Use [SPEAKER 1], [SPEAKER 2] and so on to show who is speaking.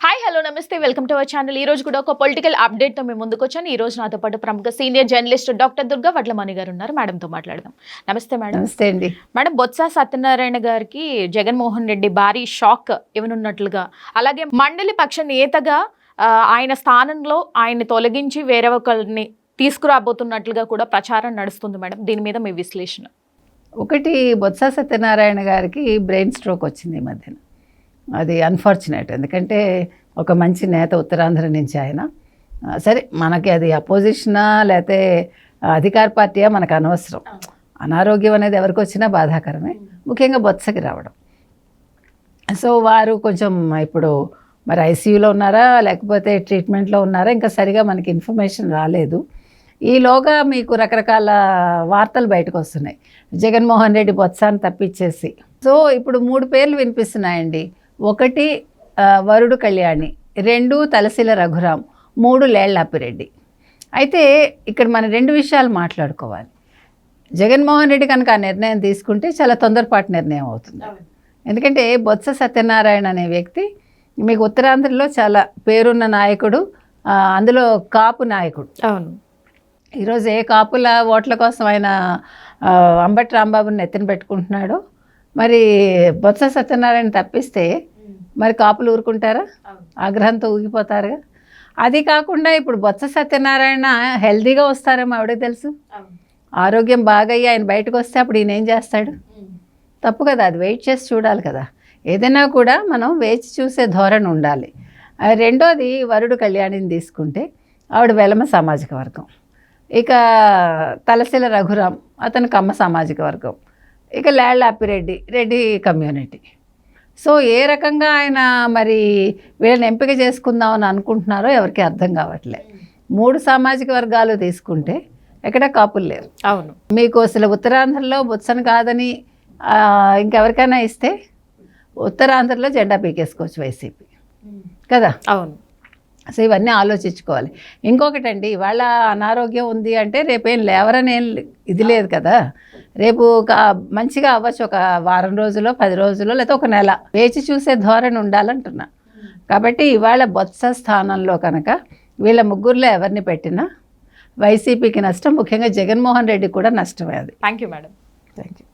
[SPEAKER 1] Hi hello నమస్తే welcome to our channel. ఈ రోజు కూడా ఒక పొలిటికల్ అప్డేట్ తో మేము ముందుకు వచ్చాను. ఈ రోజు నాతో పాటు ప్రముఖ senior journalist doctor Durga Vadlamani గారు ఉన్నారు. మేడంతో మాట్లాడదాం. నమస్తే మేడం.
[SPEAKER 2] నమస్తే అండి.
[SPEAKER 1] మేడం, బొత్స సత్యనారాయణ గారికి జగన్మోహన్ రెడ్డి భారీ షాక్ ఇవ్వనున్నట్లుగా, అలాగే మండలి పక్ష నేతగా ఆయన స్థానంలో ఆయన్ని తొలగించి వేరే ఒకరిని తీసుకురాబోతున్నట్లుగా కూడా ప్రచారం నడుస్తుంది మేడం. దీని మీద మీ విశ్లేషణ?
[SPEAKER 2] ఒకటి, బొత్స సత్యనారాయణ గారికి బ్రెయిన్ స్ట్రోక్ వచ్చింది ఈ మధ్యన. అది అన్ఫార్చునేట్. ఎందుకంటే ఒక మంచి నేత, ఉత్తరాంధ్ర నుంచి ఆయన. సరే, మనకి అది అపోజిషనా లేకపోతే అధికార పార్టీయా మనకు అనవసరం. అనారోగ్యం అనేది ఎవరికి వచ్చినా బాధాకరమే, ముఖ్యంగా బొత్సకి రావడం. సో వారు కొంచెం ఇప్పుడు మరి ఐసీయూలో ఉన్నారా లేకపోతే ట్రీట్మెంట్లో ఉన్నారా ఇంకా సరిగా మనకి ఇన్ఫర్మేషన్ రాలేదు. ఈలోగా మీకు రకరకాల వార్తలు బయటకు వస్తున్నాయి. జగన్మోహన్ రెడ్డి బొత్సాన్ని తప్పించేసి. సో ఇప్పుడు 3 పేర్లు వినిపిస్తున్నాయండి. 1 వరుడు కళ్యాణి, 2 తలశీల రఘురాం, 3 లేళ్ల అప్పిరెడ్డి. అయితే ఇక్కడ మనం 2 విషయాలు మాట్లాడుకోవాలి. జగన్మోహన్ రెడ్డి కనుక ఆ నిర్ణయం తీసుకుంటే చాలా తొందరపాటు నిర్ణయం అవుతుంది. ఎందుకంటే బొత్స సత్యనారాయణ అనే వ్యక్తి మీకు ఉత్తరాంధ్రలో చాలా పేరున్న నాయకుడు, అందులో కాపు నాయకుడు.
[SPEAKER 1] అవును.
[SPEAKER 2] ఈరోజు ఏ కాపుల ఓట్ల కోసం ఆయన అంబటి రాంబాబుని ఎత్తిన పెట్టుకుంటున్నాడో, మరి బొత్స సత్యనారాయణ తప్పిస్తే మరి కాపులు ఊరుకుంటారా? ఆగ్రహంతో ఊగిపోతారుగా. అది కాకుండా ఇప్పుడు బొత్స సత్యనారాయణ హెల్తీగా వస్తారేమో ఆవిడకి తెలుసు. ఆరోగ్యం బాగయ్యి ఆయన బయటకు వస్తే అప్పుడు ఈయన ఏం చేస్తాడు? తప్పు కదా, అది వెయిట్ చేసి చూడాలి కదా. ఏదైనా కూడా మనం వేచి చూసే ధోరణి ఉండాలి. రెండోది, వరుడు కళ్యాణిని తీసుకుంటే ఆవిడ వెలమ సామాజిక వర్గం. ఇక తలశీల రఘురాం, అతను కమ్మ సామాజిక వర్గం. ఇక లేళ్ల అప్పిరెడ్డి, రెడ్డి కమ్యూనిటీ. సో ఏ రకంగా ఆయన మరి వీళ్ళని ఎంపిక చేసుకుందామని అనుకుంటున్నారో ఎవరికి అర్థం కావట్లే. 3 సామాజిక వర్గాలు తీసుకుంటే ఎక్కడ కాపులు లేరు.
[SPEAKER 1] అవును.
[SPEAKER 2] మీకు అసలు ఉత్తరాంధ్రలో బొత్సను కాదని ఇంకెవరికైనా ఇస్తే ఉత్తరాంధ్రలో జెండా పీకేసుకోవచ్చు వైసీపీ కదా.
[SPEAKER 1] అవును.
[SPEAKER 2] సో ఇవన్నీ ఆలోచించుకోవాలి. ఇంకొకటండి, ఇవాళ అనారోగ్యం ఉంది అంటే రేపేం లేవరని ఇది లేదు కదా. రేపు మంచిగా అవ్వచ్చు, ఒక వారం రోజులో 10 రోజులో లేకపోతే ఒక నెల. వేచి చూసే ధోరణి ఉండాలంటున్నా. కాబట్టి ఇవాళ బొత్స స్థానంలో కనుక వీళ్ళ ముగ్గురులో ఎవరిని పెట్టినా వైసీపీకి నష్టం, ముఖ్యంగా జగన్మోహన్ రెడ్డి కూడా నష్టమే. అది.
[SPEAKER 1] Thank you madam.
[SPEAKER 2] Thank you.